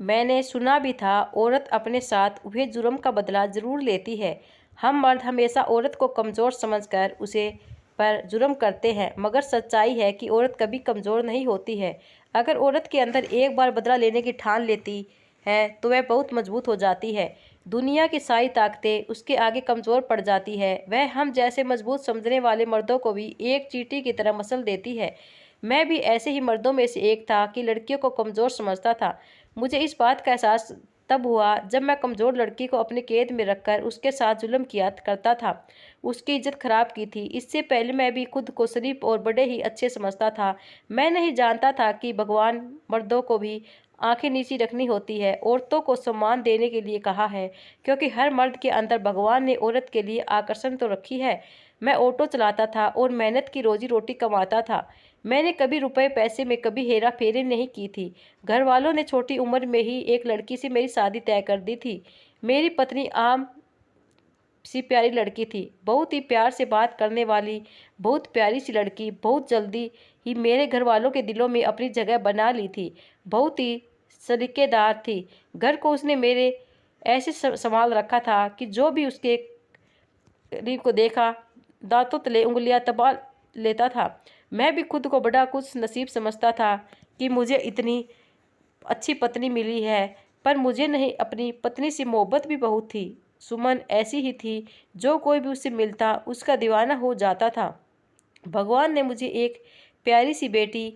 मैंने सुना भी था, औरत अपने साथ हुए जुर्म का बदला ज़रूर लेती है। हम मर्द हमेशा औरत को कमज़ोर समझकर उसे पर जुर्म करते हैं, मगर सच्चाई है कि औरत कभी कमज़ोर नहीं होती है। अगर औरत के अंदर एक बार बदला लेने की ठान लेती है तो वह बहुत मजबूत हो जाती है। दुनिया की सारी ताकतें उसके आगे कमज़ोर पड़ जाती है। वह हम जैसे मजबूत समझने वाले मर्दों को भी एक चींटी की तरह मसल देती है। मैं भी ऐसे ही मर्दों में से एक था कि लड़कियों को कमज़ोर समझता था। मुझे इस बात का एहसास तब हुआ जब मैं कमज़ोर लड़की को अपने कैद में रखकर उसके साथ जुल्म किया करता था, उसकी इज्जत खराब की थी। इससे पहले मैं भी खुद को शरीफ और बड़े ही अच्छे समझता था। मैं नहीं जानता था कि भगवान मर्दों को भी आंखें नीची रखनी होती है, औरतों को सम्मान देने के लिए कहा है, क्योंकि हर मर्द के अंदर भगवान ने औरत के लिए आकर्षण तो रखी है। मैं ऑटो चलाता था और मेहनत की रोजी रोटी कमाता था। मैंने कभी रुपए पैसे में कभी हेरा फेरी नहीं की थी। घर वालों ने छोटी उम्र में ही एक लड़की से मेरी शादी तय कर दी थी। मेरी पत्नी आम सी प्यारी लड़की थी, बहुत ही प्यार से बात करने वाली, बहुत प्यारी सी लड़की। बहुत जल्दी ही मेरे घर वालों के दिलों में अपनी जगह बना ली थी। बहुत ही सलीकेदार थी। घर को उसने मेरे ऐसे संभाल रखा था कि जो भी उसके करीब को देखा दांतों तले उंगलियां दबा लेता था। मैं भी खुद को बड़ा कुछ नसीब समझता था कि मुझे इतनी अच्छी पत्नी मिली है, पर मुझे नहीं, अपनी पत्नी से मोहब्बत भी बहुत थी। सुमन ऐसी ही थी, जो कोई भी उससे मिलता उसका दीवाना हो जाता था। भगवान ने मुझे एक प्यारी सी बेटी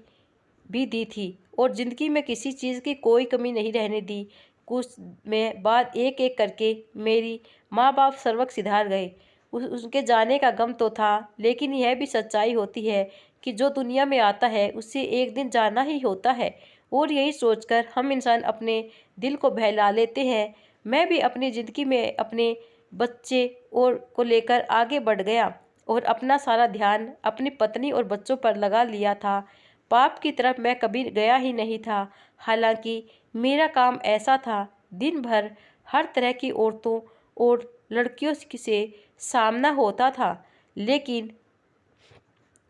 भी दी थी और ज़िंदगी में किसी चीज़ की कोई कमी नहीं रहने दी। कुछ में बाद एक एक करके मेरी माँ बाप सर्वक सिधार गए। उनके जाने का गम तो था, लेकिन यह भी सच्चाई होती है कि जो दुनिया में आता है उससे एक दिन जाना ही होता है, और यही सोचकर हम इंसान अपने दिल को बहला लेते हैं। मैं भी अपनी ज़िंदगी में अपने बच्चे और को लेकर आगे बढ़ गया और अपना सारा ध्यान अपनी पत्नी और बच्चों पर लगा लिया था। पाप की तरफ मैं कभी गया ही नहीं था। हालांकि मेरा काम ऐसा था, दिन भर हर तरह की औरतों और लड़कियों से सामना होता था, लेकिन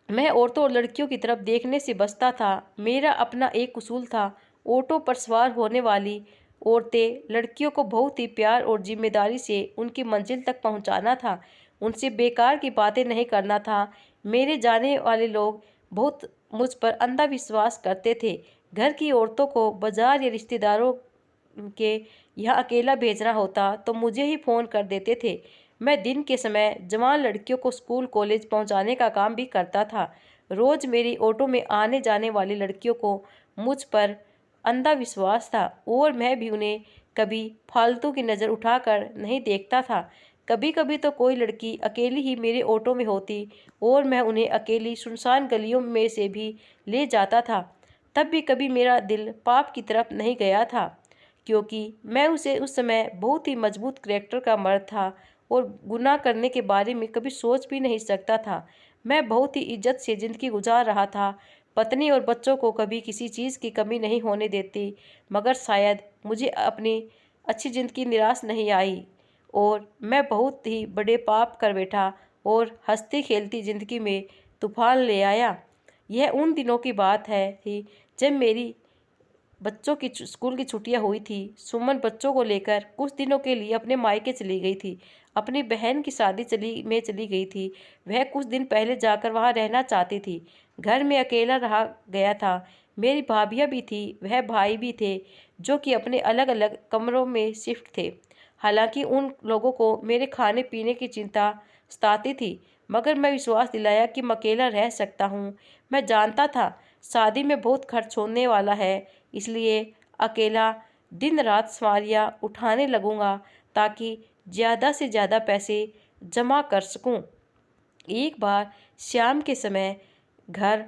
मैं औरतों और लड़कियों की तरफ देखने से बचता था। मेरा अपना एक उसूल था, ऑटो पर सवार होने वाली औरतें लड़कियों को बहुत ही प्यार और जिम्मेदारी से उनकी मंजिल तक पहुंचाना था। उनसे बेकार की बातें नहीं करना था। मेरे जाने वाले लोग बहुत मुझ पर अंधा विश्वास करते थे। घर की औरतों को बाजार या रिश्तेदारों के यहाँ अकेला भेजना होता तो मुझे ही फ़ोन कर देते थे। मैं दिन के समय जवान लड़कियों को स्कूल कॉलेज पहुँचाने का काम भी करता था। रोज़ मेरी ऑटो में आने जाने वाली लड़कियों को मुझ पर अंधा विश्वास था और मैं भी उन्हें कभी फालतू की नज़र उठाकर नहीं देखता था। कभी कभी तो कोई लड़की अकेली ही मेरे ऑटो में होती और मैं उन्हें अकेली सुनसान गलियों में से भी ले जाता था। तब भी कभी मेरा दिल पाप की तरफ नहीं गया था, क्योंकि मैं उसे उस समय बहुत ही मजबूत करैक्टर का मर्द था और गुनाह करने के बारे में कभी सोच भी नहीं सकता था। मैं बहुत ही इज्जत से ज़िंदगी गुजार रहा था। पत्नी और बच्चों को कभी किसी चीज़ की कमी नहीं होने देती, मगर शायद मुझे अपनी अच्छी ज़िंदगी निराश नहीं आई और मैं बहुत ही बड़े पाप कर बैठा और हंसती खेलती ज़िंदगी में तूफान ले आया। यह उन दिनों की बात है थी जब मेरी बच्चों की स्कूल की छुट्टियां हुई थी। सुमन बच्चों को लेकर कुछ दिनों के लिए अपने मायके चली गई थी। अपनी बहन की शादी चली गई थी। वह कुछ दिन पहले जाकर वहां रहना चाहती थी। घर में अकेला रहा गया था। मेरी भाभियां भी थी, वह भाई भी थे, जो कि अपने अलग अलग कमरों में शिफ्ट थे। हालांकि उन लोगों को मेरे खाने पीने की चिंता सताती थी, मगर मैं विश्वास दिलाया कि मैं अकेला रह सकता हूँ। मैं जानता था शादी में बहुत खर्च होने वाला है, इसलिए अकेला दिन रात सवारियाँ उठाने लगूंगा ताकि ज़्यादा से ज़्यादा पैसे जमा कर सकूं। एक बार शाम के समय घर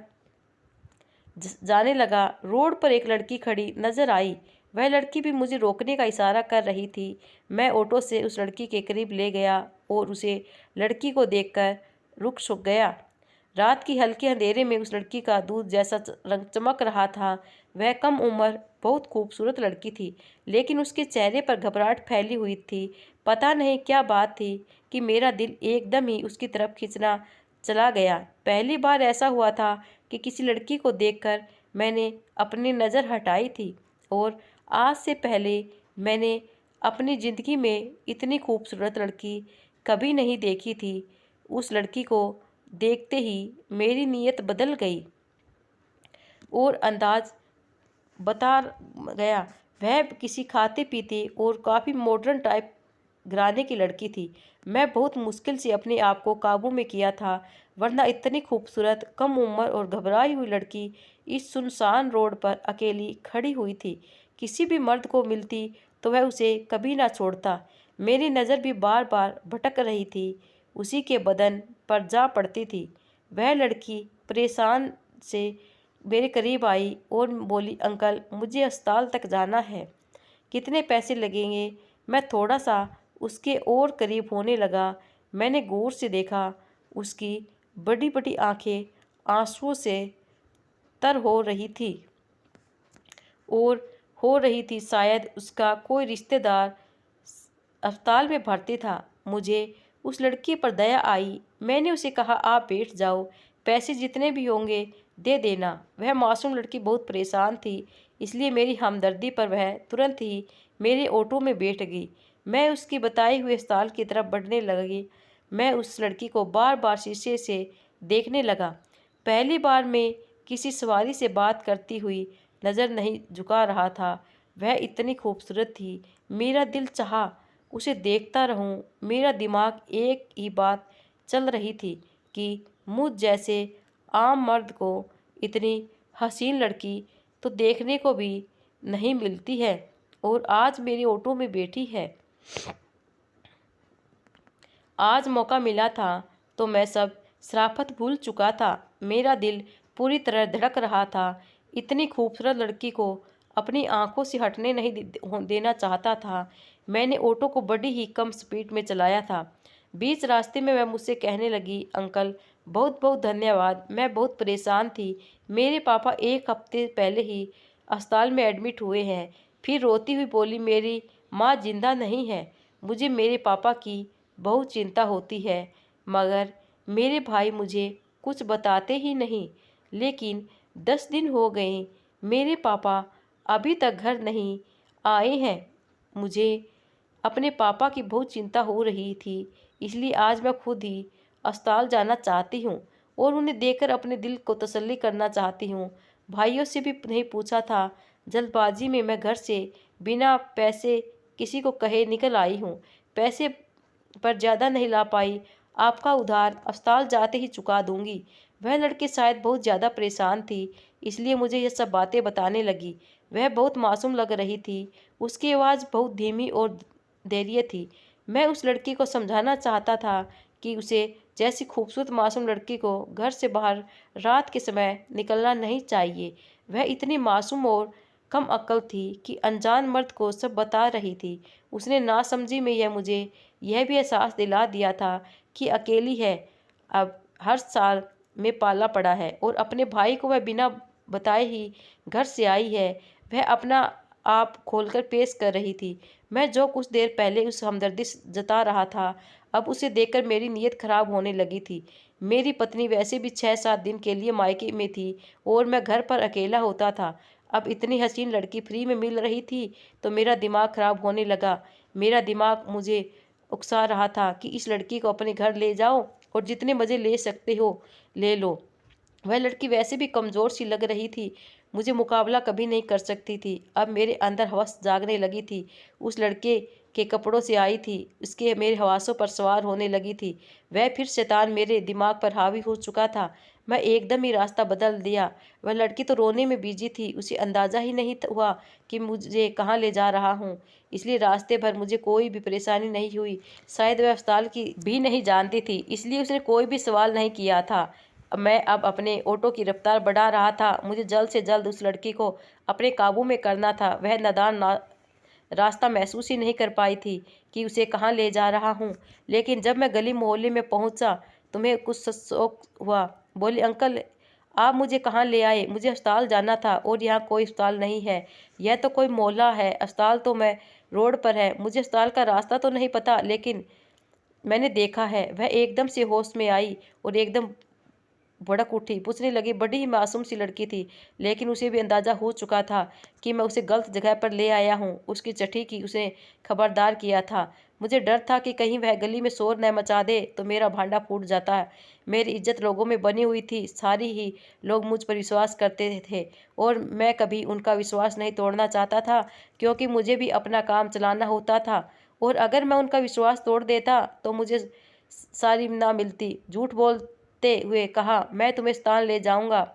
जाने लगा, रोड पर एक लड़की खड़ी नजर आई। वह लड़की भी मुझे रोकने का इशारा कर रही थी। मैं ऑटो से उस लड़की के करीब ले गया और उसे लड़की को देखकर रुक सुक गया। रात की हल्के अंधेरे में उस लड़की का दूध जैसा रंग चमक रहा था। वह कम उम्र बहुत खूबसूरत लड़की थी, लेकिन उसके चेहरे पर घबराहट फैली हुई थी। पता नहीं क्या बात थी कि मेरा दिल एकदम ही उसकी तरफ खींचना चला गया। पहली बार ऐसा हुआ था कि किसी लड़की को देखकर मैंने अपनी नज़र हटाई थी और आज से पहले मैंने अपनी ज़िंदगी में इतनी खूबसूरत लड़की कभी नहीं देखी थी। उस लड़की को देखते ही मेरी नीयत बदल गई और अंदाज बता गया। वह किसी खाते पीते और काफ़ी मॉडर्न टाइप घराने की लड़की थी। मैं बहुत मुश्किल से अपने आप को काबू में किया था, वरना इतनी खूबसूरत, कम उम्र और घबराई हुई लड़की इस सुनसान रोड पर अकेली खड़ी हुई थी। किसी भी मर्द को मिलती तो वह उसे कभी ना छोड़ता। मेरी नज़र भी बार बार भटक रही थी, उसी के बदन पर जा पड़ती थी। वह लड़की परेशान से मेरे करीब आई और बोली, अंकल मुझे अस्पताल तक जाना है, कितने पैसे लगेंगे? मैं थोड़ा सा उसके और करीब होने लगा। मैंने गौर से देखा, उसकी बड़ी बड़ी आंखें आंसुओं से तर हो रही थी और हो रही थी शायद उसका कोई रिश्तेदार अस्पताल में भर्ती था। मुझे उस लड़की पर दया आई। मैंने उसे कहा, आप बैठ जाओ, पैसे जितने भी होंगे दे देना। वह मासूम लड़की बहुत परेशान थी, इसलिए मेरी हमदर्दी पर वह तुरंत ही मेरे ऑटो में बैठ गई। मैं उसकी बताए हुए अस्पताल की तरफ बढ़ने लगी। मैं उस लड़की को बार बार शीशे से देखने लगा। पहली बार मैं किसी सवारी से बात करती हुई नज़र नहीं झुका रहा था। वह इतनी खूबसूरत थी, मेरा दिल चाहा उसे देखता रहूं। मेरा दिमाग एक ही बात चल रही थी कि मुझ जैसे आम मर्द को इतनी हसीन लड़की तो देखने को भी नहीं मिलती है, और आज मेरे ऑटो में बैठी है। आज मौका मिला था तो मैं सब शराफत भूल चुका था। मेरा दिल पूरी तरह धड़क रहा था। इतनी खूबसूरत लड़की को अपनी आंखों से हटने नहीं देना चाहता था। मैंने ऑटो को बड़ी ही कम स्पीड में चलाया था। बीच रास्ते में वह मुझसे कहने लगी, अंकल बहुत बहुत धन्यवाद, मैं बहुत परेशान थी। मेरे पापा एक हफ्ते पहले ही अस्पताल में एडमिट हुए हैं। फिर रोती हुई बोली, मेरी माँ जिंदा नहीं है। मुझे मेरे पापा की बहुत चिंता होती है, मगर मेरे भाई मुझे कुछ बताते ही नहीं। लेकिन 10 दिन हो गए, मेरे पापा अभी तक घर नहीं आए हैं। मुझे अपने पापा की बहुत चिंता हो रही थी, इसलिए आज मैं खुद ही अस्पताल जाना चाहती हूँ और उन्हें देखकर अपने दिल को तसल्ली करना चाहती हूँ। भाइयों से भी नहीं पूछा था, जल्दबाजी में मैं घर से बिना पैसे किसी को कहे निकल आई हूँ। पैसे पर ज़्यादा नहीं ला पाई, आपका उधार अस्पताल जाते ही चुका दूंगी। वह लड़की शायद बहुत ज़्यादा परेशान थी, इसलिए मुझे यह सब बातें बताने लगी। वह बहुत मासूम लग रही थी, उसकी आवाज़ बहुत धीमी और धैर्य थी। मैं उस लड़की को समझाना चाहता था कि उसे जैसी खूबसूरत मासूम लड़की को घर से बाहर रात के समय निकलना नहीं चाहिए। वह इतनी मासूम और कम अक्ल थी कि अनजान मर्द को सब बता रही थी। उसने नासमझी में मुझे यह भी एहसास दिला दिया था कि अकेली है, अब हर साल में पाला पड़ा है और अपने भाई को वह बिना बताए ही घर से आई है। वह अपना आप खोलकर पेश कर रही थी। मैं जो कुछ देर पहले उस हमदर्दी जता रहा था, अब उसे देखकर मेरी नीयत खराब होने लगी थी। मेरी पत्नी वैसे भी 6-7 दिन के लिए मायके में थी और मैं घर पर अकेला होता था। अब इतनी हसीन लड़की फ्री में मिल रही थी तो मेरा दिमाग खराब होने लगा। मेरा दिमाग मुझे उकसा रहा था कि इस लड़की को अपने घर ले जाओ और जितने मज़े ले सकते हो ले लो। वह लड़की वैसे भी कमज़ोर सी लग रही थी, मुझे मुकाबला कभी नहीं कर सकती थी। अब मेरे अंदर हवस जागने लगी थी, उस लड़के के कपड़ों से आई थी, उसके मेरे हवासों पर सवार होने लगी थी। वह फिर शैतान मेरे दिमाग पर हावी हो चुका था। मैं एकदम ही रास्ता बदल दिया। वह लड़की तो रोने में बिजी थी, उसे अंदाज़ा ही नहीं हुआ कि मुझे कहाँ ले जा रहा हूँ, इसलिए रास्ते भर मुझे कोई भी परेशानी नहीं हुई। शायद वह अस्पताल की भी नहीं जानती थी, इसलिए उसने कोई भी सवाल नहीं किया था। मैं अब अपने ऑटो की रफ्तार बढ़ा रहा था। मुझे जल्द से जल्द उस लड़की को अपने काबू में करना था। वह नादान रास्ता महसूस ही नहीं कर पाई थी कि उसे कहाँ ले जा रहा हूँ। लेकिन जब मैं गली मोहल्ले में पहुँचा तो मैं कुछ शौक हुआ। बोली, अंकल आप मुझे कहाँ ले आए? मुझे अस्पताल जाना था और यहाँ कोई अस्पताल नहीं है, यह तो कोई मोहल्ला है, अस्पताल तो मैं रोड पर है। मुझे अस्पताल का रास्ता तो नहीं पता, लेकिन मैंने देखा है। वह एकदम से होश में आई और एकदम भड़क उठी, पूछने लगी। बड़ी ही मासूम सी लड़की थी, लेकिन उसे भी अंदाजा हो चुका था कि मैं उसे गलत जगह पर ले आया हूँ। उसकी चिट्ठी की उसे खबरदार किया था। मुझे डर था कि कहीं वह गली में शोर न मचा दे तो मेरा भांडा फूट जाता है। मेरी इज्जत लोगों में बनी हुई थी, सारी ही लोग मुझ पर विश्वास करते थे और मैं कभी उनका विश्वास नहीं तोड़ना चाहता था, क्योंकि मुझे भी अपना काम चलाना होता था। और अगर मैं उनका विश्वास तोड़ देता तो मुझे सारी ना मिलती। झूठ बोलते हुए कहा, मैं तुम्हें अस्पताल ले जाऊंगा।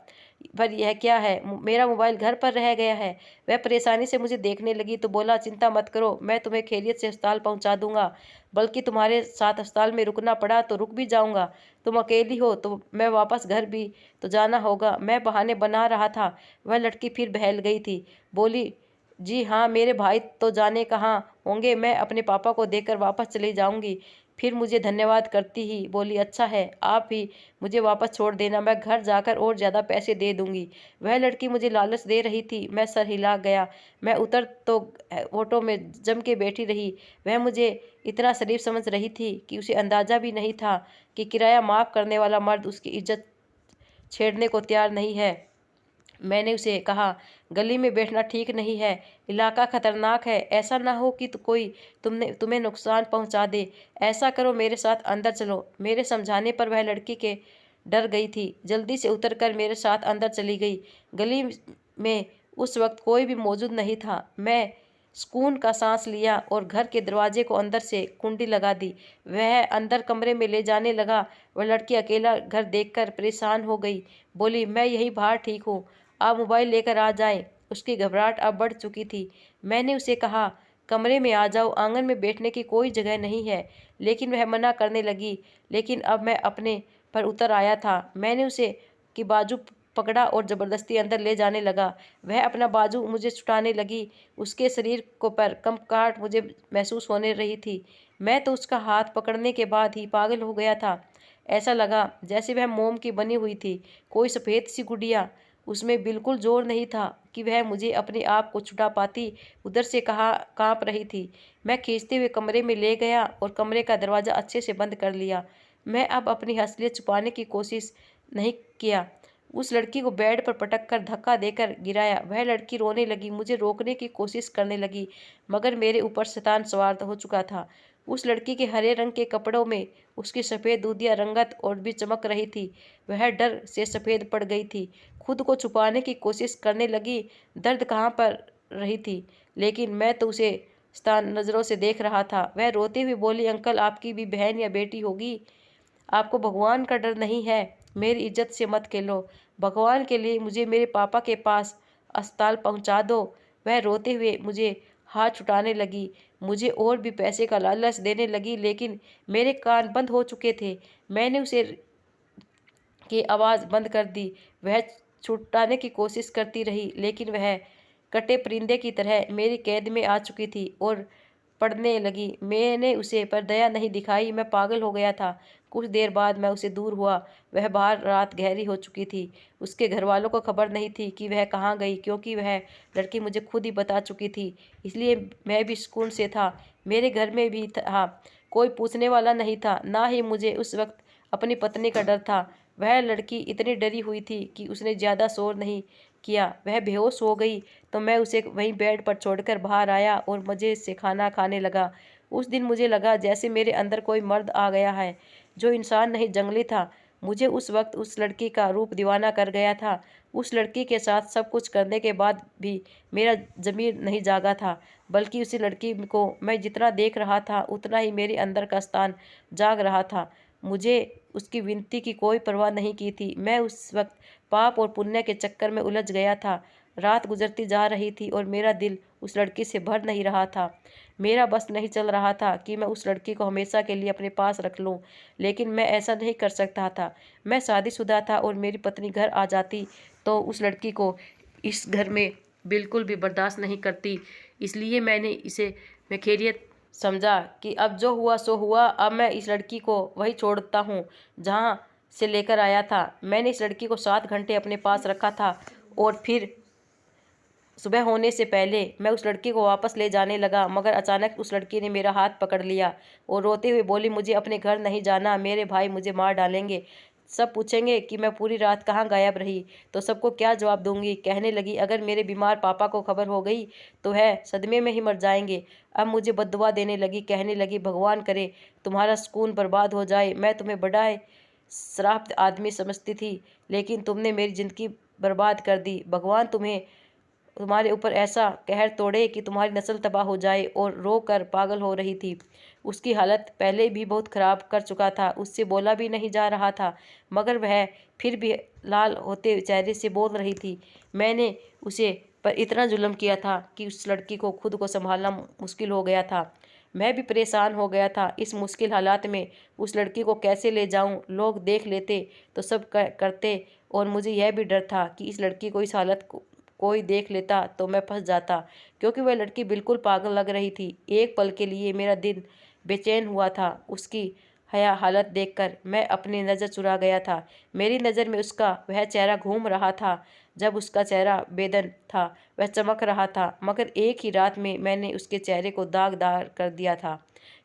पर यह क्या है, मेरा मोबाइल घर पर रह गया है। वह परेशानी से मुझे देखने लगी तो बोला, चिंता मत करो, मैं तुम्हें खैरियत से अस्पताल पहुंचा दूंगा। बल्कि तुम्हारे साथ अस्पताल में रुकना पड़ा तो रुक भी जाऊंगा। तुम अकेली हो तो मैं वापस घर भी तो जाना होगा। मैं बहाने बना रहा था। वह लड़की फिर बहल गई थी, बोली, जी हाँ, मेरे भाई तो जाने कहाँ होंगे, मैं अपने पापा को देखकर वापस चली जाऊंगी। फिर मुझे धन्यवाद करती ही बोली, अच्छा है, आप ही मुझे वापस छोड़ देना, मैं घर जाकर और ज़्यादा पैसे दे दूंगी। वह लड़की मुझे लालच दे रही थी। मैं सर हिला गया। मैं उतर तो ऑटो में जम के बैठी रही। वह मुझे इतना शरीफ समझ रही थी कि उसे अंदाजा भी नहीं था कि किराया माफ़ करने वाला मर्द उसकी इज्जत छेड़ने को तैयार नहीं है। मैंने उसे कहा, गली में बैठना ठीक नहीं है, इलाका खतरनाक है, ऐसा ना हो कि कोई तुम्हें नुकसान पहुंचा दे। ऐसा करो, मेरे साथ अंदर चलो। मेरे समझाने पर वह लड़की के डर गई थी, जल्दी से उतरकर मेरे साथ अंदर चली गई। गली में उस वक्त कोई भी मौजूद नहीं था। मैं सुकून का सांस लिया और घर के दरवाजे को अंदर से कुंडी लगा दी। वह अंदर कमरे में ले जाने लगा। वह लड़की अकेला घर देखकर परेशान हो गई, बोली, मैं यहीं बाहर ठीक हूँ, आप मोबाइल लेकर आ जाएं। उसकी घबराहट अब बढ़ चुकी थी। मैंने उसे कहा, कमरे में आ जाओ, आंगन में बैठने की कोई जगह नहीं है, लेकिन वह मना करने लगी। लेकिन अब मैं अपने पर उतर आया था। मैंने उसे की बाजू पकड़ा और ज़बरदस्ती अंदर ले जाने लगा। वह अपना बाजू मुझे छुटाने लगी। उसके शरीर को पर कंपकंपाहट मुझे महसूस होने रही थी। मैं तो उसका हाथ पकड़ने के बाद ही पागल हो गया था। ऐसा लगा जैसे वह मोम की बनी हुई थी, कोई सफ़ेद सी गुड़िया। उसमें बिल्कुल जोर नहीं था कि वह मुझे अपने आप को छुटा पाती। उधर से कहा काँप रही थी। मैं खींचते हुए कमरे में ले गया और कमरे का दरवाज़ा अच्छे से बंद कर लिया। मैं अब अपनी असलियत छुपाने की कोशिश नहीं किया। उस लड़की को बेड पर पटक कर धक्का देकर गिराया। वह लड़की रोने लगी, मुझे रोकने की कोशिश करने लगी, मगर मेरे ऊपर शैतान सवार हो चुका था। उस लड़की के हरे रंग के कपड़ों में उसकी सफ़ेद दूधिया रंगत और भी चमक रही थी। वह डर से सफ़ेद पड़ गई थी, खुद को छुपाने की कोशिश करने लगी। दर्द कहाँ पर रही थी, लेकिन मैं तो उसे स्थान नज़रों से देख रहा था। वह रोते हुए बोली, अंकल, आपकी भी बहन या बेटी होगी, आपको भगवान का डर नहीं है, मेरी इज्जत से मत खेलो। भगवान के लिए मुझे मेरे पापा के पास अस्पताल पहुंचा दो। वह रोते हुए मुझे हाथ छुटाने लगी, मुझे और भी पैसे का लालच देने लगी, लेकिन मेरे कान बंद हो चुके थे। मैंने उसे की आवाज़ बंद कर दी। वह छुटाने की कोशिश करती रही, लेकिन वह कटे परिंदे की तरह मेरी कैद में आ चुकी थी और पढ़ने लगी। मैंने उसे पर दया नहीं दिखाई। मैं पागल हो गया था। कुछ देर बाद मैं उसे दूर हुआ। वह बाहर रात गहरी हो चुकी थी। उसके घर वालों को खबर नहीं थी कि वह कहाँ गई, क्योंकि वह लड़की मुझे खुद ही बता चुकी थी। इसलिए मैं भी सुकून से था। मेरे घर में भी था, कोई पूछने वाला नहीं था, ना ही मुझे उस वक्त अपनी पत्नी का डर था। वह लड़की इतनी डरी हुई थी कि उसने ज़्यादा शोर नहीं किया। वह बेहोश हो गई तो मैं उसे वहीं बेड पर छोड़कर बाहर आया और मज़े से खाना खाने लगा। उस दिन मुझे लगा जैसे मेरे अंदर कोई मर्द आ गया है, जो इंसान नहीं जंगली था। मुझे उस वक्त उस लड़की का रूप दीवाना कर गया था। उस लड़की के साथ सब कुछ करने के बाद भी मेरा ज़मीर नहीं जागा था, बल्कि उसी लड़की को मैं जितना देख रहा था उतना ही मेरे अंदर का स्थान जाग रहा था। मुझे उसकी विनती की कोई परवाह नहीं की थी। मैं उस वक्त पाप और पुण्य के चक्कर में उलझ गया था। रात गुजरती जा रही थी और मेरा दिल उस लड़की से भर नहीं रहा था। मेरा बस नहीं चल रहा था कि मैं उस लड़की को हमेशा के लिए अपने पास रख लूं, लेकिन मैं ऐसा नहीं कर सकता था। मैं शादीशुदा था और मेरी पत्नी घर आ जाती तो उस लड़की को इस घर में बिल्कुल भी बर्दाश्त नहीं करती। इसलिए मैंने इसे मैं खैरियत समझा कि अब जो हुआ सो हुआ। अब मैं इस लड़की को वही छोड़ता हूँ जहाँ से लेकर आया था। मैंने इस लड़की को 7 घंटे अपने पास रखा था और फिर सुबह होने से पहले मैं उस लड़की को वापस ले जाने लगा, मगर अचानक उस लड़की ने मेरा हाथ पकड़ लिया और रोते हुए बोली, मुझे अपने घर नहीं जाना, मेरे भाई मुझे मार डालेंगे। सब पूछेंगे कि मैं पूरी रात कहाँ गायब रही, तो सबको क्या जवाब दूंगी। कहने लगी, अगर मेरे बीमार पापा को खबर हो गई तो है सदमे में ही मर जाएंगे। अब मुझे बद्दुआ देने लगी। कहने लगी, भगवान करे तुम्हारा सुकून बर्बाद हो जाए। मैं तुम्हें बड़ा श्राप्त आदमी समझती थी, लेकिन तुमने मेरी ज़िंदगी बर्बाद कर दी। भगवान तुम्हारे ऊपर ऐसा कहर तोड़े कि तुम्हारी नस्ल तबाह हो जाए। और रो कर पागल हो रही थी। उसकी हालत पहले भी बहुत ख़राब कर चुका था। उससे बोला भी नहीं जा रहा था, मगर वह फिर भी लाल होते चेहरे से बोल रही थी। मैंने उसे पर इतना जुल्म किया था कि उस लड़की को खुद को संभालना मुश्किल हो गया था। मैं भी परेशान हो गया था। इस मुश्किल हालात में उस लड़की को कैसे ले जाऊं? लोग देख लेते तो सब करते, और मुझे यह भी डर था कि इस लड़की को इस हालत को कोई देख लेता तो मैं फंस जाता, क्योंकि वह लड़की बिल्कुल पागल लग रही थी। एक पल के लिए मेरा दिल बेचैन हुआ था। उसकी हया हालत देखकर मैं अपनी नज़र चुरा गया था। मेरी नज़र में उसका वह चेहरा घूम रहा था जब उसका चेहरा बेदन था। वह चमक रहा था, मगर एक ही रात में मैंने उसके चेहरे को दागदार कर दिया था।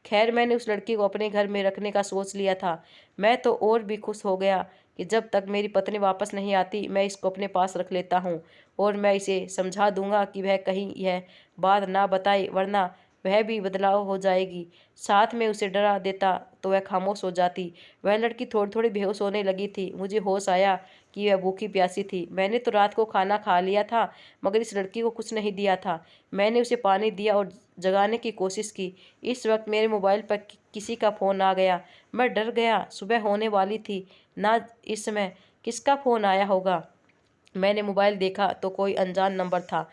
खैर, मैंने उस लड़की को अपने घर में रखने का सोच लिया था। मैं तो और भी खुश हो गया कि जब तक मेरी पत्नी वापस नहीं आती मैं इसको अपने पास रख लेता हूँ, और मैं इसे समझा दूंगा कि वह कहीं यह बात ना बताए, वरना वह भी बदलाव हो जाएगी। साथ में उसे डरा देता तो वह खामोश हो जाती। वह लड़की थोड़ी थोड़ी बेहोश होने लगी थी। मुझे होश आया कि वह भूखी प्यासी थी। मैंने तो रात को खाना खा लिया था, मगर इस लड़की को कुछ नहीं दिया था। मैंने उसे पानी दिया और जगाने की कोशिश की। इस वक्त मेरे मोबाइल पर किसी का फ़ोन आ गया। मैं डर गया। सुबह होने वाली थी, ना इस समय किसका फ़ोन आया होगा। मैंने मोबाइल देखा तो कोई अनजान नंबर था।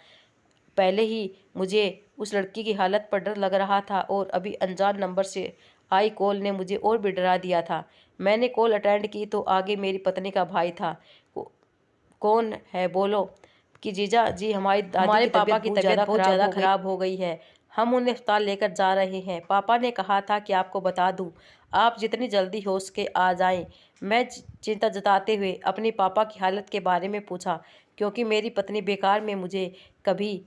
पहले ही मुझे उस लड़की की हालत पर डर लग रहा था, और अभी अनजान नंबर से आई कॉल ने मुझे और भी डरा दिया था। मैंने कॉल अटेंड की तो आगे मेरी पत्नी का भाई था। कौन है बोलो? कि जीजा जी, हमारे पापा की तबीयत बहुत ज़्यादा खराब हो गई है। हम उन्हें अस्पताल लेकर जा रहे हैं। पापा ने कहा था कि आपको बता दूं, आप जितनी जल्दी हो सके आ जाएं। मैं चिंता जताते हुए अपने पापा की हालत के बारे में पूछा, क्योंकि मेरी पत्नी बेकार में मुझे कभी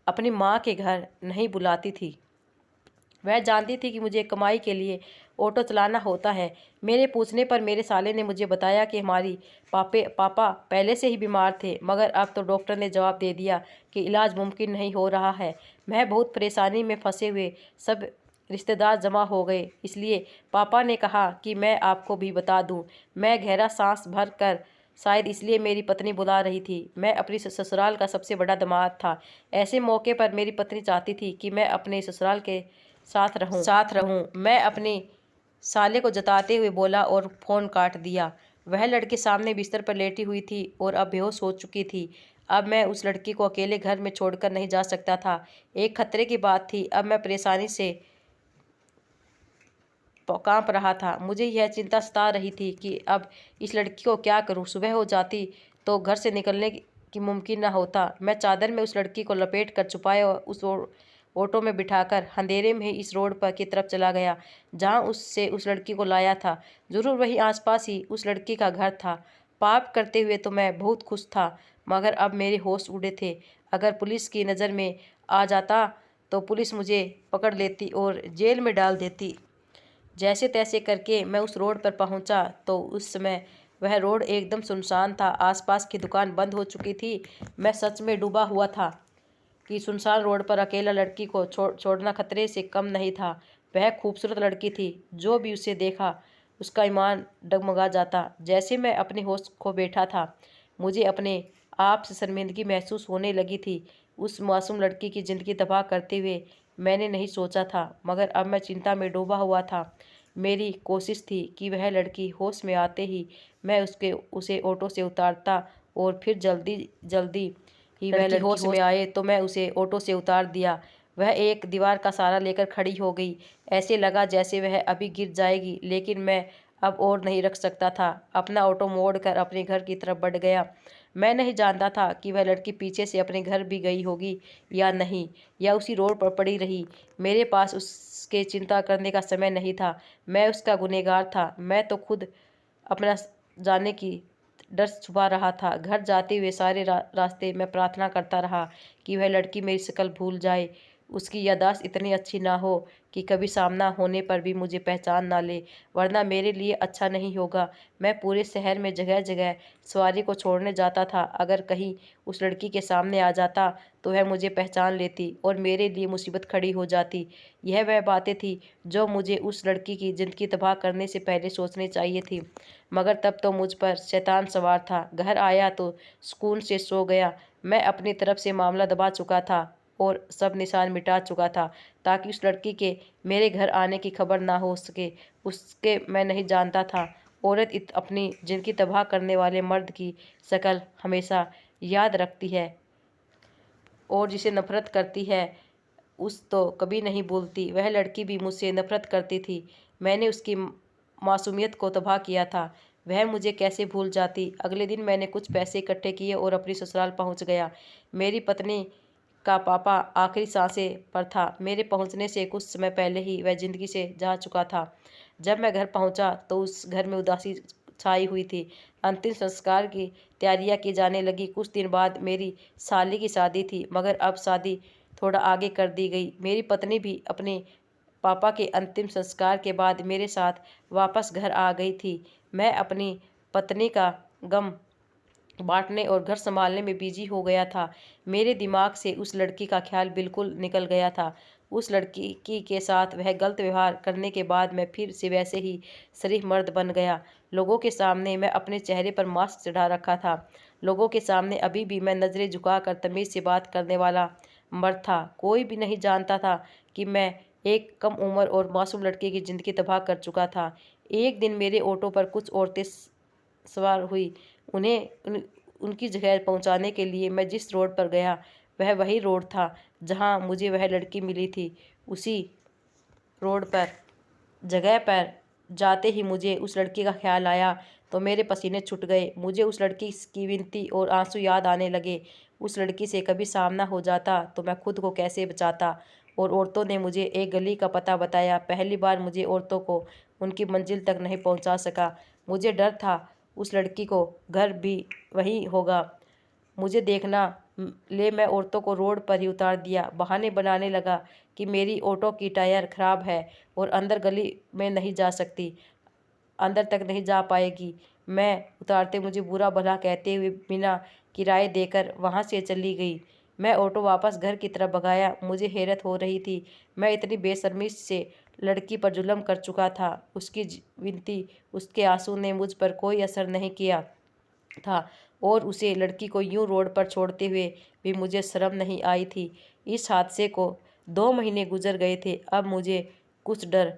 अपनी माँ के घर नहीं बुलाती थी। वह जानती थी कि मुझे कमाई के लिए ऑटो चलाना होता है। मेरे पूछने पर मेरे साले ने मुझे बताया कि हमारी पापा पहले से ही बीमार थे, मगर अब तो डॉक्टर ने जवाब दे दिया कि इलाज मुमकिन नहीं हो रहा है। मैं बहुत परेशानी में फंसे हुए सब रिश्तेदार जमा हो गए, इसलिए पापा ने कहा कि मैं आपको भी बता दूं। मैं गहरा सांस भर कर, शायद इसलिए मेरी पत्नी बुला रही थी। मैं अपनी ससुराल का सबसे बड़ा दामाद था। ऐसे मौके पर मेरी पत्नी चाहती थी कि मैं अपने ससुराल के साथ रहूं। मैं अपने साले को जताते हुए बोला और फ़ोन काट दिया। वह लड़की सामने बिस्तर पर लेटी हुई थी और अब बेहोश हो चुकी थी। अब मैं उस लड़की को अकेले घर में छोड़कर नहीं जा सकता था। एक खतरे की बात थी। अब मैं परेशानी से कांप रहा था। मुझे यह चिंता सता रही थी कि अब इस लड़की को क्या करूं। सुबह हो जाती तो घर से निकलने की मुमकिन न होता। मैं चादर में उस लड़की को लपेट कर छुपाया और उस ऑटो में बिठाकर अंधेरे में ही इस रोड पर की तरफ चला गया जहां उससे उस लड़की को लाया था। जरूर वही आसपास ही उस लड़की का घर था। पाप करते हुए तो मैं बहुत खुश था, मगर अब मेरे होश उड़े थे। अगर पुलिस की नज़र में आ जाता तो पुलिस मुझे पकड़ लेती और जेल में डाल देती। जैसे तैसे करके मैं उस रोड पर पहुंचा तो उस समय वह रोड एकदम सुनसान था। आसपास की दुकान बंद हो चुकी थी। मैं सच में डूबा हुआ था कि सुनसान रोड पर अकेला लड़की को छोड़ना खतरे से कम नहीं था। वह खूबसूरत लड़की थी। जो भी उसे देखा उसका ईमान डगमगा जाता। जैसे मैं अपने होश खो बैठा था, मुझे अपने आप से शर्मिंदगी महसूस होने लगी थी। उस मासूम लड़की की ज़िंदगी तबाह करते हुए मैंने नहीं सोचा था, मगर अब मैं चिंता में डूबा हुआ था। मेरी कोशिश थी कि वह लड़की होश में आते ही मैं उसे ऑटो से उतारता, और फिर जल्दी जल्दी ही वह लड़की होश में आए तो मैं उसे ऑटो से उतार दिया। वह एक दीवार का सहारा लेकर खड़ी हो गई। ऐसे लगा जैसे वह अभी गिर जाएगी, लेकिन मैं अब और नहीं रख सकता था। अपना ऑटो मोड़कर अपने घर की तरफ बढ़ गया। मैं नहीं जानता था कि वह लड़की पीछे से अपने घर भी गई होगी या नहीं, या उसी रोड पर पड़ी रही। मेरे पास उसके चिंता करने का समय नहीं था। मैं उसका गुनहगार था। मैं तो खुद अपना जाने की डर छुपा रहा था। घर जाते हुए सारे रास्ते मैं प्रार्थना करता रहा कि वह लड़की मेरी शक्ल भूल जाए। उसकी याददाश्त इतनी अच्छी ना हो कि कभी सामना होने पर भी मुझे पहचान ना ले, वरना मेरे लिए अच्छा नहीं होगा। मैं पूरे शहर में जगह जगह सवारी को छोड़ने जाता था। अगर कहीं उस लड़की के सामने आ जाता तो वह मुझे पहचान लेती और मेरे लिए मुसीबत खड़ी हो जाती। यह वह बातें थी जो मुझे उस लड़की की ज़िंदगी तबाह करने से पहले सोचनी चाहिए थी, मगर तब तो मुझ पर शैतान सवार था। घर आया तो सुकून से सो गया। मैं अपनी तरफ से मामला दबा चुका था और सब निशान मिटा चुका था, ताकि उस लड़की के मेरे घर आने की खबर ना हो सके। उसके मैं नहीं जानता था, औरत अपनी ज़िंदगी तबाह करने वाले मर्द की शक्ल हमेशा याद रखती है और जिसे नफरत करती है उस तो कभी नहीं भूलती। वह लड़की भी मुझसे नफरत करती थी। मैंने उसकी मासूमियत को तबाह किया था, वह मुझे कैसे भूल जाती। अगले दिन मैंने कुछ पैसे इकट्ठे किए और अपनी ससुराल पहुंच गया। मेरी पत्नी का पापा आखिरी सांसें पर था। मेरे पहुंचने से कुछ समय पहले ही वह जिंदगी से जा चुका था। जब मैं घर पहुंचा तो उस घर में उदासी छाई हुई थी। अंतिम संस्कार की तैयारियां की जाने लगी। कुछ दिन बाद मेरी साली की शादी थी, मगर अब शादी थोड़ा आगे कर दी गई। मेरी पत्नी भी अपने पापा के अंतिम संस्कार के बाद मेरे साथ वापस घर आ गई थी। मैं अपनी पत्नी का गम बांटने और घर संभालने में बिजी हो गया था। मेरे दिमाग से उस लड़की का ख्याल बिल्कुल निकल गया था। उस लड़की के साथ वह गलत व्यवहार करने के बाद मैं फिर से वैसे ही शरीफ मर्द बन गया। लोगों के सामने मैं अपने चेहरे पर मास्क चढ़ा रखा था। लोगों के सामने अभी भी मैं नज़रें झुकाकर तमीज़ से बात करने वाला मर्द था। कोई भी नहीं जानता था कि मैं एक कम उम्र और मासूम लड़के की ज़िंदगी तबाह कर चुका था। एक दिन मेरे ऑटो पर कुछ औरतें सवार हुई। उनकी जगह पहुंचाने के लिए मैं जिस रोड पर गया वह वही रोड था जहां मुझे वह लड़की मिली थी। उसी रोड पर जगह पर जाते ही मुझे उस लड़की का ख्याल आया तो मेरे पसीने छूट गए। मुझे उस लड़की की विनती और आंसू याद आने लगे। उस लड़की से कभी सामना हो जाता तो मैं खुद को कैसे बचाता। और औरतों ने मुझे एक गली का पता बताया। पहली बार मुझे औरतों को उनकी मंजिल तक नहीं पहुंचा सका। मुझे डर था उस लड़की को घर भी वही होगा। मुझे देखना ले मैं औरतों को रोड पर ही उतार दिया। बहाने बनाने लगा कि मेरी ऑटो की टायर खराब है और अंदर गली में नहीं जा सकती, अंदर तक नहीं जा पाएगी। मैं उतारते मुझे बुरा भला कहते हुए बिना किराए देकर वहाँ से चली गई। मैं ऑटो वापस घर की तरफ भगाया। मुझे हैरत हो रही थी, मैं इतनी बेशर्मी से लड़की पर जुल्म कर चुका था। उसकी विनती, उसके आंसू ने मुझ पर कोई असर नहीं किया था और उसे लड़की को यूं रोड पर छोड़ते हुए भी मुझे शर्म नहीं आई थी। इस हादसे को 2 महीने गुजर गए थे। अब मुझे कुछ डर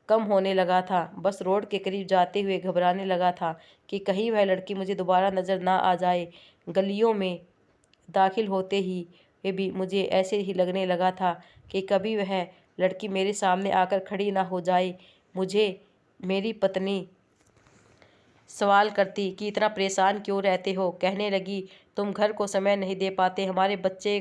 कम होने लगा था। बस रोड के करीब जाते हुए घबराने लगा था कि कहीं वह लड़की मुझे दोबारा नज़र ना आ जाए। गलियों में दाखिल होते ही वे भी मुझे ऐसे ही लगने लगा था कि कभी वह लड़की मेरे सामने आकर खड़ी ना हो जाए। मुझे मेरी पत्नी सवाल करती कि इतना परेशान क्यों रहते हो। कहने लगी, तुम घर को समय नहीं दे पाते, हमारे बच्चे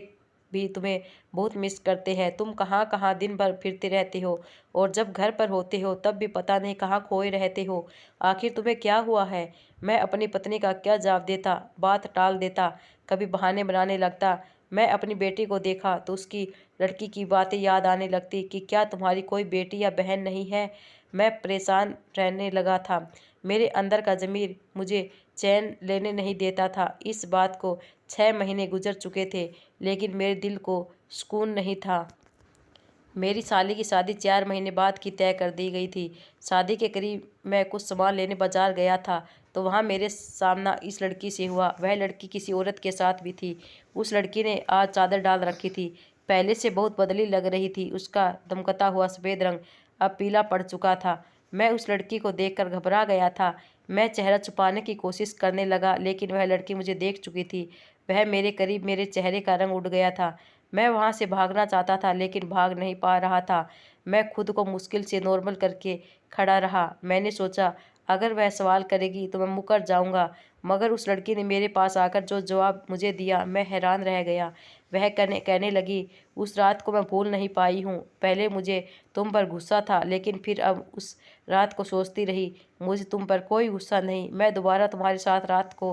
भी तुम्हें बहुत मिस करते हैं। तुम कहाँ कहाँ दिन भर फिरते रहते हो और जब घर पर होते हो तब भी पता नहीं कहाँ खोए रहते हो। आखिर तुम्हें क्या हुआ है। मैं अपनी पत्नी का क्या जवाब देता। बात टाल देता, कभी बहाने बनाने लगता। मैं अपनी बेटी को देखा तो उसकी लड़की की बातें याद आने लगती कि क्या तुम्हारी कोई बेटी या बहन नहीं है। मैं परेशान रहने लगा था। मेरे अंदर का ज़मीर मुझे चैन लेने नहीं देता था। इस बात को 6 महीने गुजर चुके थे, लेकिन मेरे दिल को सुकून नहीं था। मेरी साली की शादी 4 महीने बाद की तय कर दी गई थी। शादी के करीब मैं कुछ सामान लेने बाजार गया था तो वहाँ मेरे सामना इस लड़की से हुआ। वह लड़की किसी औरत के साथ भी थी। उस लड़की ने आज चादर डाल रखी थी, पहले से बहुत बदली लग रही थी। उसका दमकता हुआ सफ़ेद रंग अब पीला पड़ चुका था। मैं उस लड़की को देखकर घबरा गया था। मैं चेहरा छुपाने की कोशिश करने लगा, लेकिन वह लड़की मुझे देख चुकी थी। वह मेरे करीब मेरे चेहरे का रंग उड़ गया था। मैं वहाँ से भागना चाहता था लेकिन भाग नहीं पा रहा था। मैं खुद को मुश्किल से नॉर्मल करके खड़ा रहा। मैंने सोचा अगर वह सवाल करेगी तो मैं मुकर जाऊंगा, मगर उस लड़की ने मेरे पास आकर जो जवाब मुझे दिया मैं हैरान रह गया। वह कहने लगी, उस रात को मैं भूल नहीं पाई हूँ। पहले मुझे तुम पर गुस्सा था, लेकिन फिर अब उस रात को सोचती रही। मुझे तुम पर कोई गुस्सा नहीं। मैं दोबारा तुम्हारे साथ रात को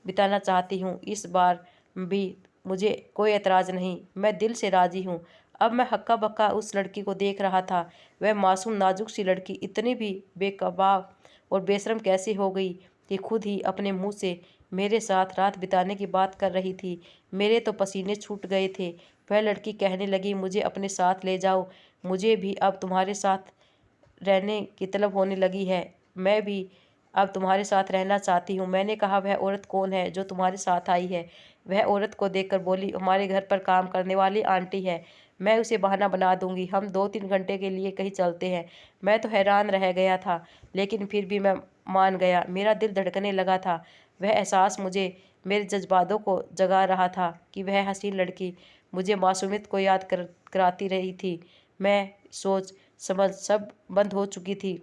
बिताना चाहती हूँ। इस बार भी मुझे कोई एतराज़ नहीं, मैं दिल से राज़ी हूँ। अब मैं हक्का बक्का उस लड़की को देख रहा था। वह मासूम नाजुक सी लड़की इतनी भी बेकबाव और बेशरम कैसे हो गई कि खुद ही अपने मुंह से मेरे साथ रात बिताने की बात कर रही थी। मेरे तो पसीने छूट गए थे। वह लड़की कहने लगी, मुझे अपने साथ ले जाओ, मुझे भी अब तुम्हारे साथ रहने की तलब होने लगी है। मैं भी अब तुम्हारे साथ रहना चाहती हूँ। मैंने कहा, वह औरत कौन है जो तुम्हारे साथ आई है? वह औरत को देखकर बोली, हमारे घर पर काम करने वाली आंटी है। मैं उसे बहाना बना दूंगी, हम 2-3 घंटे के लिए कहीं चलते हैं। मैं तो हैरान रह गया था, लेकिन फिर भी मैं मान गया। मेरा दिल धड़कने लगा था। वह एहसास मुझे मेरे जज्बातों को जगा रहा था कि वह हसीन लड़की मुझे मासूमियत को याद कराती रही थी। मैं सोच समझ सब बंद हो चुकी थी।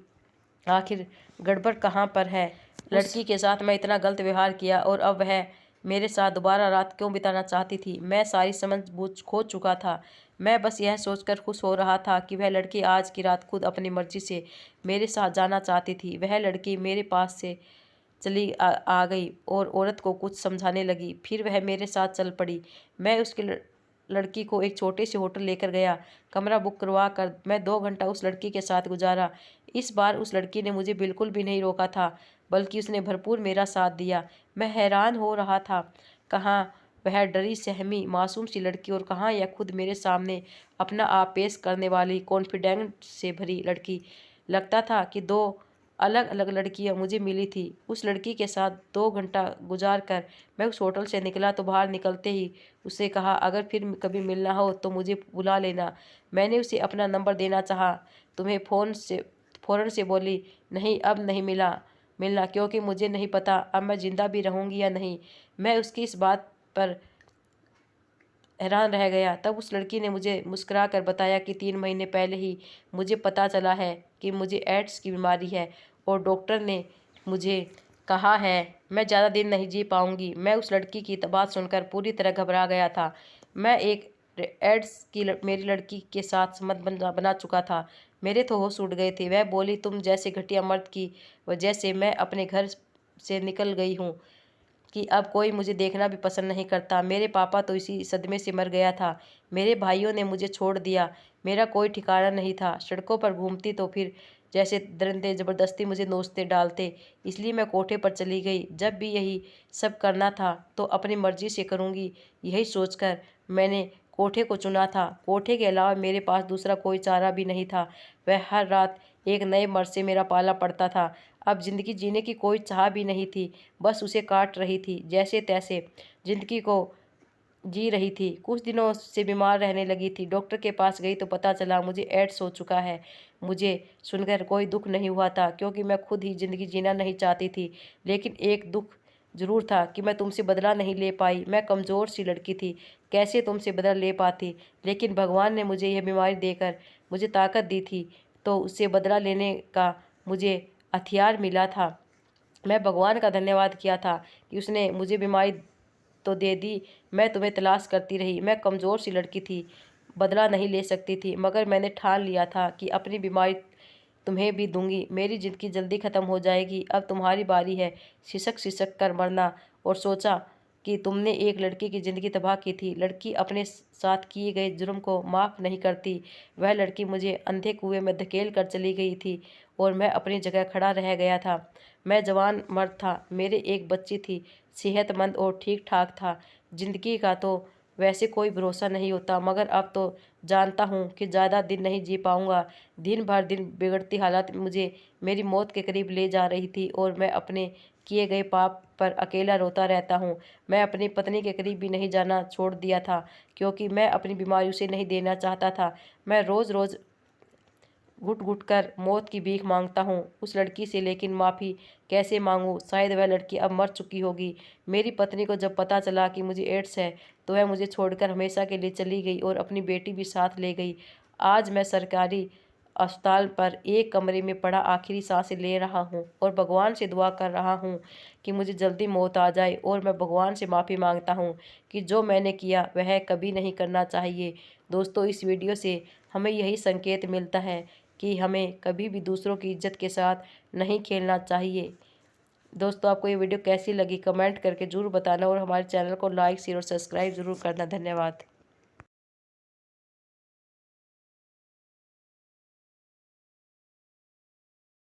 आखिर गड़बड़ कहाँ पर है? लड़की के साथ मैं इतना गलत व्यवहार किया और अब वह मेरे साथ दोबारा रात क्यों बिताना चाहती थी? मैं सारी समझ बूझ खो चुका था। मैं बस यह सोचकर खुश हो रहा था कि वह लड़की आज की रात खुद अपनी मर्जी से मेरे साथ जाना चाहती थी। वह लड़की मेरे पास से चली आ गई और औरत को कुछ समझाने लगी। फिर वह मेरे साथ चल पड़ी। मैं उसकी लड़की को एक छोटे से होटल लेकर गया। कमरा बुक करवा कर मैं 2 घंटा उस लड़की के साथ गुजारा। इस बार उस लड़की ने मुझे बिल्कुल भी नहीं रोका था, बल्कि उसने भरपूर मेरा साथ दिया। मैं हैरान हो रहा था, कहाँ वह डरी सहमी मासूम सी लड़की और कहाँ यह खुद मेरे सामने अपना आप पेश करने वाली कॉन्फिडेंस से भरी लड़की। लगता था कि 2 अलग अलग लड़कियां मुझे मिली थी। उस लड़की के साथ 2 घंटा गुजार कर मैं उस होटल से निकला तो बाहर निकलते ही उससे कहा, अगर फिर कभी मिलना हो तो मुझे बुला लेना। मैंने उसे अपना नंबर देना चाहा, तुम्हें फ़ौरन से बोली, नहीं अब नहीं मिलना, क्योंकि मुझे नहीं पता अब मैं ज़िंदा भी रहूँगी या नहीं। मैं उसकी इस बात पर हैरान रह गया। तब उस लड़की ने मुझे मुस्कुरा कर बताया कि 3 महीने पहले ही मुझे पता चला है कि मुझे एड्स की बीमारी है और डॉक्टर ने मुझे कहा है मैं ज़्यादा दिन नहीं जी पाऊँगी। मैं उस लड़की की बात सुनकर पूरी तरह घबरा गया था। मैं एक एड्स की मेरी लड़की के साथ संबंध बना चुका था। मेरे तो होश उड़ गए थे। वह बोली, तुम जैसे घटिया मर्द की वजह से मैं अपने घर से निकल गई हूँ कि अब कोई मुझे देखना भी पसंद नहीं करता। मेरे पापा तो इसी सदमे से मर गया था। मेरे भाइयों ने मुझे छोड़ दिया। मेरा कोई ठिकाना नहीं था। सड़कों पर घूमती तो फिर जैसे दरिंदे ज़बरदस्ती मुझे नोचते डालते। इसलिए मैं कोठे पर चली गई। जब भी यही सब करना था तो अपनी मर्जी से करूँगी, यही सोचकर मैंने कोठे को चुना था। कोठे के अलावा मेरे पास दूसरा कोई चारा भी नहीं था। वह हर रात एक नए मर्द से मेरा पाला पड़ता था। अब ज़िंदगी जीने की कोई चाह भी नहीं थी, बस उसे काट रही थी, जैसे तैसे ज़िंदगी को जी रही थी। कुछ दिनों से बीमार रहने लगी थी। डॉक्टर के पास गई तो पता चला मुझे एड्स हो चुका है। मुझे सुनकर कोई दुख नहीं हुआ था, क्योंकि मैं खुद ही ज़िंदगी जीना नहीं चाहती थी। लेकिन एक दुख ज़रूर था कि मैं तुमसे बदला नहीं ले पाई। मैं कमज़ोर सी लड़की थी, कैसे तुमसे बदला ले पाती? लेकिन भगवान ने मुझे यह बीमारी देकर मुझे ताकत दी थी, तो उससे बदला लेने का मुझे हथियार मिला था। मैं भगवान का धन्यवाद किया था कि उसने मुझे बीमारी तो दे दी। मैं तुम्हें तलाश करती रही। मैं कमज़ोर सी लड़की थी, बदला नहीं ले सकती थी, मगर मैंने ठान लिया था कि अपनी बीमारी तुम्हें भी दूंगी। मेरी ज़िंदगी जल्दी ख़त्म हो जाएगी, अब तुम्हारी बारी है सिसक सिसक कर मरना। और सोचा कि तुमने एक लड़की की ज़िंदगी तबाह की थी। लड़की अपने साथ किए गए जुर्म को माफ़ नहीं करती। वह लड़की मुझे अंधे कुएं में धकेल कर चली गई थी और मैं अपनी जगह खड़ा रह गया था। मैं जवान मर्द था, मेरे एक बच्ची थी, सेहतमंद और ठीक ठाक था। ज़िंदगी का तो वैसे कोई भरोसा नहीं होता, मगर अब तो जानता हूँ कि ज़्यादा दिन नहीं जी पाऊँगा। दिन भर दिन बिगड़ती हालत मुझे मेरी मौत के करीब ले जा रही थी और मैं अपने किए गए पाप पर अकेला रोता रहता हूँ। मैं अपनी पत्नी के करीब भी नहीं जाना छोड़ दिया था, क्योंकि मैं अपनी बीमारी उसे नहीं देना चाहता था। मैं रोज़ रोज़ घुट घुट कर मौत की भीख मांगता हूँ उस लड़की से, लेकिन माफ़ी कैसे मांगूँ? शायद वह लड़की अब मर चुकी होगी। मेरी पत्नी को जब पता चला कि मुझे एड्स है तो वह मुझे छोड़कर हमेशा के लिए चली गई और अपनी बेटी भी साथ ले गई। आज मैं सरकारी अस्पताल पर एक कमरे में पड़ा आखिरी सांसें ले रहा हूँ और भगवान से दुआ कर रहा हूँ कि मुझे जल्दी मौत आ जाए। और मैं भगवान से माफ़ी मांगता हूँ कि जो मैंने किया वह कभी नहीं करना चाहिए। दोस्तों, इस वीडियो से हमें यही संकेत मिलता है कि हमें कभी भी दूसरों की इज्जत के साथ नहीं खेलना चाहिए। दोस्तों आपको ये वीडियो कैसी लगी कमेंट करके ज़रूर बताना और हमारे चैनल को लाइक शेयर और सब्सक्राइब ज़रूर करना। धन्यवाद।